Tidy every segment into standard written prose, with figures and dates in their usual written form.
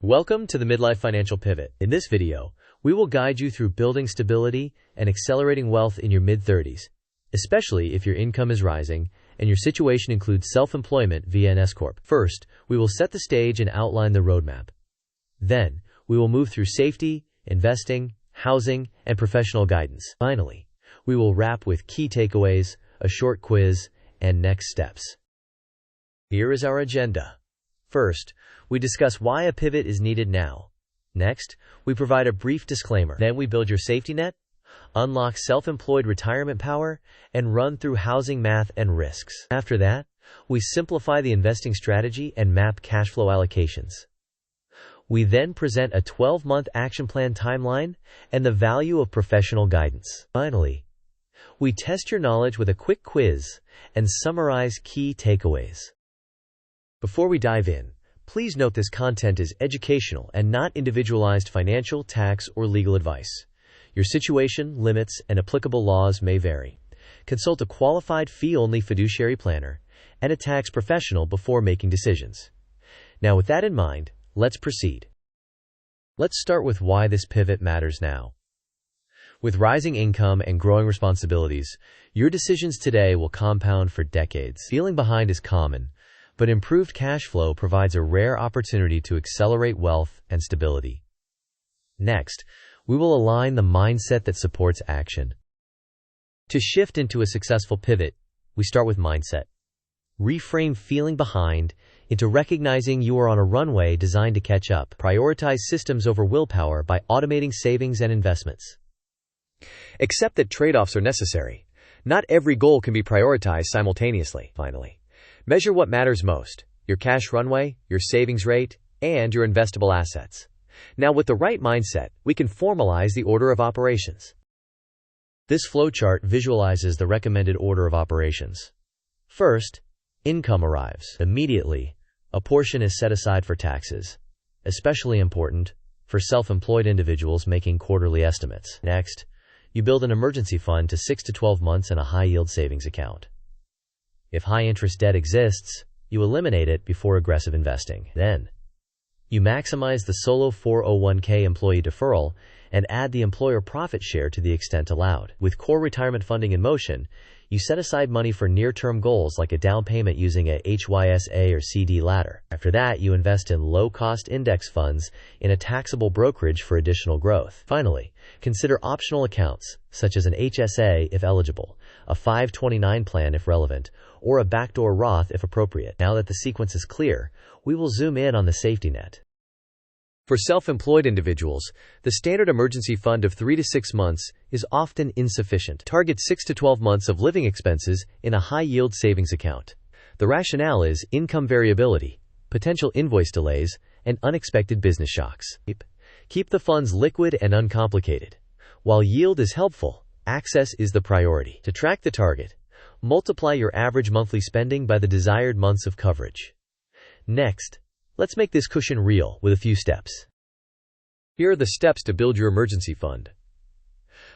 Welcome to the Midlife Financial Pivot. In this video, we will guide you through building stability and accelerating wealth in your mid-30s, especially if your income is rising and your situation includes self-employment via an S-Corp. First, we will set the stage and outline the roadmap. Then, we will move through safety, investing, housing, and professional guidance. Finally, we will wrap with key takeaways, a short quiz, and next steps. Here is our agenda. First, we discuss why a pivot is needed now. Next, we provide a brief disclaimer. Then we build your safety net, unlock self-employed retirement power, and run through housing math and risks. After that, we simplify the investing strategy and map cash flow allocations. We then present a 12-month action plan timeline and the value of professional guidance. Finally, we test your knowledge with a quick quiz and summarize key takeaways. Before we dive in, please note this content is educational and not individualized financial, tax, or legal advice. Your situation, limits, and applicable laws may vary. Consult a qualified fee-only fiduciary planner and a tax professional before making decisions. Now, with that in mind, let's proceed. Let's start with why this pivot matters now. With rising income and growing responsibilities, your decisions today will compound for decades. Feeling behind is common, but improved cash flow provides a rare opportunity to accelerate wealth and stability. Next, we will align the mindset that supports action. To shift into a successful pivot, we start with mindset. Reframe feeling behind into recognizing you are on a runway designed to catch up. Prioritize systems over willpower by automating savings and investments. Accept that trade-offs are necessary. Not every goal can be prioritized simultaneously. Finally, measure what matters most: your cash runway, your savings rate, and your investable assets. Now, with the right mindset, we can formalize the order of operations. This flowchart visualizes the recommended order of operations. First, income arrives. Immediately, a portion is set aside for taxes, especially important for self-employed individuals making quarterly estimates. Next, you build an emergency fund to 6 to 12 months in a high-yield savings account. If high-interest debt exists, you eliminate it before aggressive investing. Then, you maximize the solo 401k employee deferral and add the employer profit share to the extent allowed. With core retirement funding in motion, you set aside money for near-term goals like a down payment using a HYSA or CD ladder. After that, you invest in low-cost index funds in a taxable brokerage for additional growth. Finally, consider optional accounts, such as an HSA if eligible, a 529 plan if relevant, or a backdoor Roth if appropriate. Now that the sequence is clear, we will zoom in on the safety net. For self-employed individuals, the standard emergency fund of 3 to 6 months is often insufficient. Target 6 to 12 months of living expenses in a high-yield savings account. The rationale is income variability, potential invoice delays, and unexpected business shocks. Keep the funds liquid and uncomplicated. While yield is helpful, access is the priority. To track the target, multiply your average monthly spending by the desired months of coverage. Next, let's make this cushion real with a few steps. Here are the steps to build your emergency fund.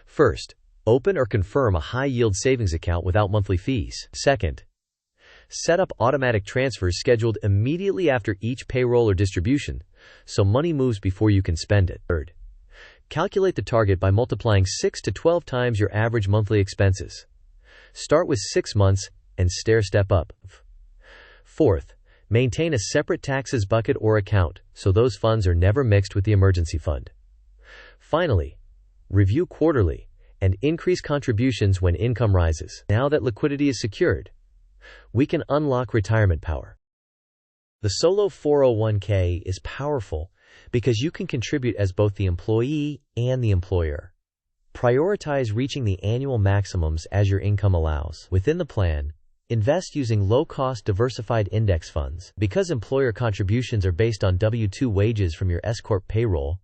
First, open or confirm a high-yield savings account without monthly fees. Second, set up automatic transfers scheduled immediately after each payroll or distribution, so money moves before you can spend it. Third, calculate the target by multiplying 6 to 12 times your average monthly expenses. Start with 6 months and stair-step up. Fourth, maintain a separate taxes bucket or account so those funds are never mixed with the emergency fund. Finally, review quarterly and increase contributions when income rises. Now that liquidity is secured, we can unlock retirement power. The solo 401k is powerful because you can contribute as both the employee and the employer. Prioritize reaching the annual maximums as your income allows. Within the plan, invest using low-cost diversified index funds. Because employer contributions are based on W-2 wages from your S-Corp payroll,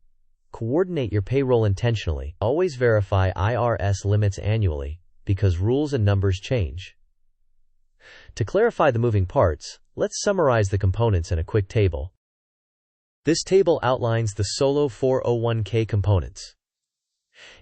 coordinate your payroll intentionally. Always verify IRS limits annually, because rules and numbers change. To clarify the moving parts, let's summarize the components in a quick table. This table outlines the solo 401k components.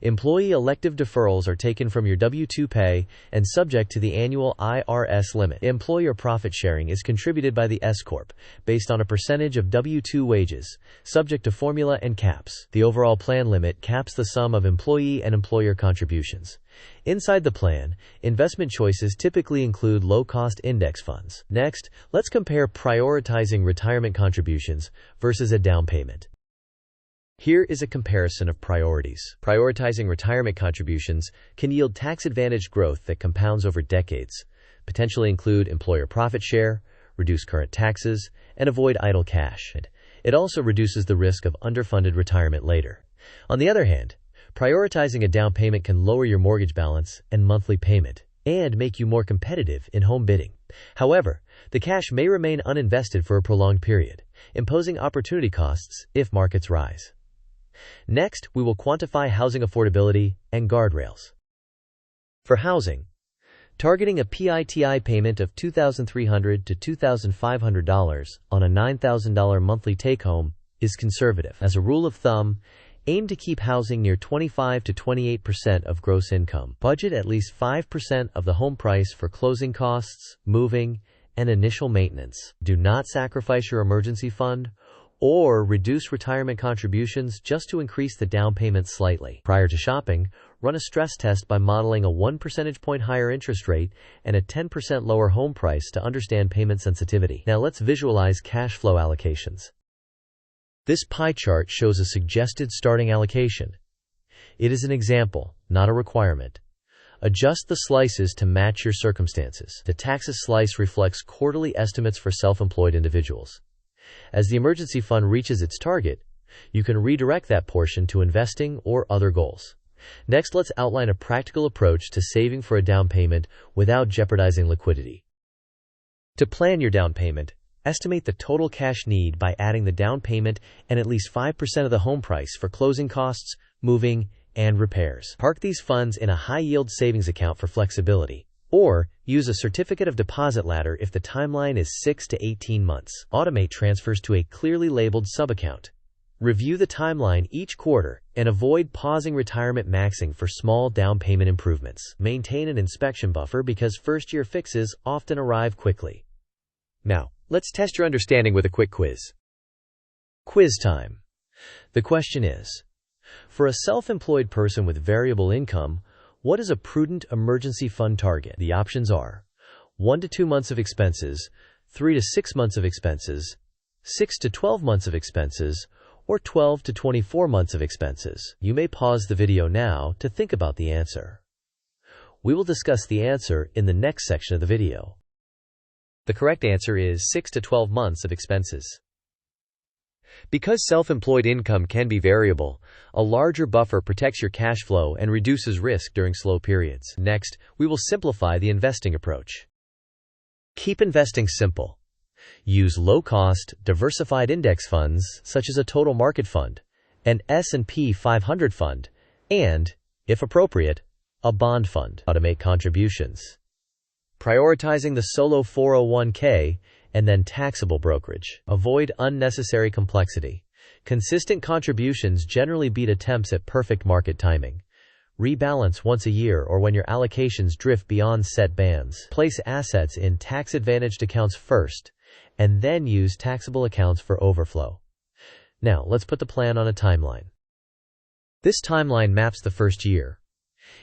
Employee elective deferrals are taken from your W-2 pay and subject to the annual IRS limit. Employer profit sharing is contributed by the S-Corp, based on a percentage of W-2 wages, subject to formula and caps. The overall plan limit caps the sum of employee and employer contributions. Inside the plan, investment choices typically include low-cost index funds. Next, let's compare prioritizing retirement contributions versus a down payment. Here is a comparison of priorities. Prioritizing retirement contributions can yield tax-advantaged growth that compounds over decades, potentially include employer profit share, reduce current taxes, and avoid idle cash. It also reduces the risk of underfunded retirement later. On the other hand, prioritizing a down payment can lower your mortgage balance and monthly payment, and make you more competitive in home bidding. However, the cash may remain uninvested for a prolonged period, imposing opportunity costs if markets rise. Next, we will quantify housing affordability and guardrails. For housing, targeting a PITI payment of $2,300 to $2,500 on a $9,000 monthly take-home is conservative. As a rule of thumb, aim to keep housing near 25 to 28% of gross income. Budget at least 5% of the home price for closing costs, moving, and initial maintenance. Do not sacrifice your emergency fund or reduce retirement contributions just to increase the down payment slightly. Prior to shopping, run a stress test by modeling a 1 percentage point higher interest rate and a 10% lower home price to understand payment sensitivity. Now let's visualize cash flow allocations. This pie chart shows a suggested starting allocation. It is an example, not a requirement. Adjust the slices to match your circumstances. The taxes slice reflects quarterly estimates for self-employed individuals. As the emergency fund reaches its target, you can redirect that portion to investing or other goals. Next, let's outline a practical approach to saving for a down payment without jeopardizing liquidity. To plan your down payment, estimate the total cash need by adding the down payment and at least 5% of the home price for closing costs, moving, and repairs. Park these funds in a high-yield savings account for flexibility, or use a certificate of deposit ladder if the timeline is 6 to 18 months. Automate transfers to a clearly labeled sub-account. Review the timeline each quarter and avoid pausing retirement maxing for small down payment improvements. Maintain an inspection buffer because first-year fixes often arrive quickly. Now, let's test your understanding with a quick quiz. Quiz time. The question is, for a self-employed person with variable income, what is a prudent emergency fund target? The options are 1 to 2 months of expenses, 3 to 6 months of expenses, 6 to 12 months of expenses, or 12 to 24 months of expenses. You may pause the video now to think about the answer. We will discuss the answer in the next section of the video. The correct answer is 6 to 12 months of expenses. Because self-employed income can be variable, a larger buffer protects your cash flow and reduces risk during slow periods. Next, we will simplify the investing approach. Keep investing simple. Use low-cost, diversified index funds such as a total market fund, an S&P 500 fund, and, if appropriate, a bond fund. Automate contributions. Prioritizing the solo 401k and then taxable brokerage. Avoid unnecessary complexity. Consistent contributions generally beat attempts at perfect market timing. Rebalance once a year or when your allocations drift beyond set bands. Place assets in tax-advantaged accounts first, and then use taxable accounts for overflow. Now, let's put the plan on a timeline. This timeline maps the first year.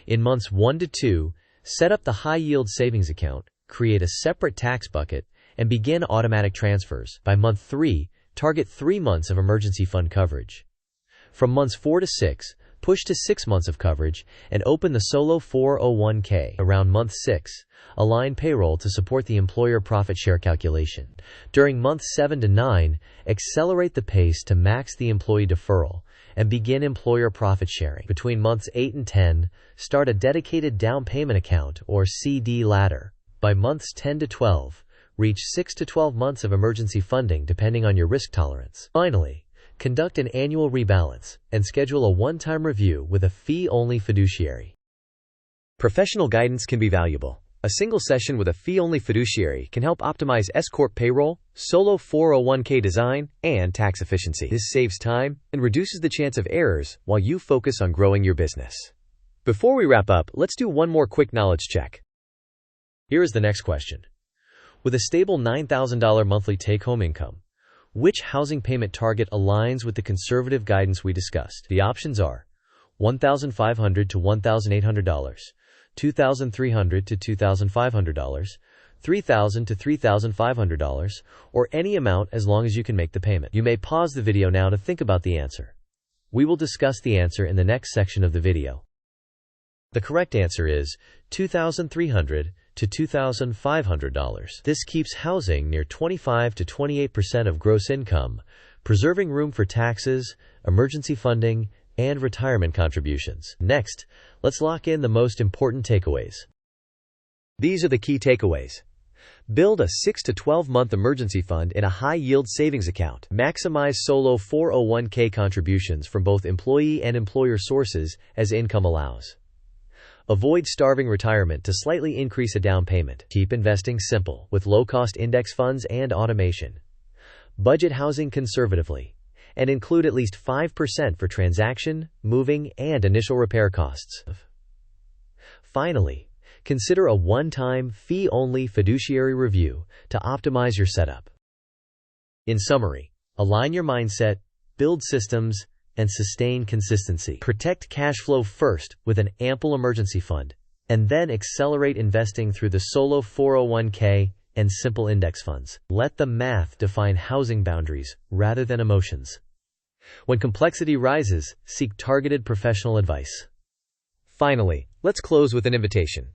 In months 1 to 2, set up the high-yield savings account, create a separate tax bucket, and begin automatic transfers. By month 3, target 3 months of emergency fund coverage. From months 4 to 6, push to 6 months of coverage and open the solo 401k. Around month 6, align payroll to support the employer profit share calculation. During months 7 to 9, accelerate the pace to max the employee deferral and begin employer profit sharing. Between months 8 and 10, start a dedicated down payment account or CD ladder. By months 10 to 12, reach 6 to 12 months of emergency funding depending on your risk tolerance. Finally, conduct an annual rebalance and schedule a one-time review with a fee-only fiduciary. Professional guidance can be valuable, A single session with a fee-only fiduciary can help optimize S-Corp payroll, solo 401k design, and tax efficiency. This saves time and reduces the chance of errors while you focus on growing your business. Before we wrap up, let's do one more quick knowledge check. Here is the next question. With a stable $9,000 monthly take-home income, which housing payment target aligns with the conservative guidance we discussed? The options are $1,500 to $1,800, $2,300 to $2,500, $3,000 to $3,500, or any amount as long as you can make the payment. You may pause the video now to think about the answer. We will discuss the answer in the next section of the video. The correct answer is $2,300 to $2,500. This keeps housing near 25 to 28% of gross income, preserving room for taxes, emergency funding, and retirement contributions. Next, let's lock in the most important takeaways. These are the key takeaways. Build a 6 to 12-month emergency fund in a high-yield savings account. Maximize solo 401k contributions from both employee and employer sources as income allows. Avoid starving retirement to slightly increase a down payment. Keep investing simple with low-cost index funds and automation. Budget housing conservatively and include at least 5% for transaction, moving, and initial repair costs. Finally, consider a one-time, fee-only fiduciary review to optimize your setup. In summary, align your mindset, build systems, and sustain consistency. Protect cash flow first with an ample emergency fund, and then accelerate investing through the solo 401k and simple index funds. Let the math define housing boundaries rather than emotions. When complexity rises, seek targeted professional advice. Finally, let's close with an invitation.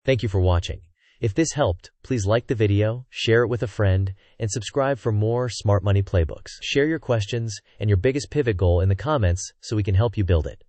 Thank you for watching. If this helped, please like the video, share it with a friend, and subscribe for more Smart Money Playbooks. Share your questions and your biggest pivot goal in the comments so we can help you build it.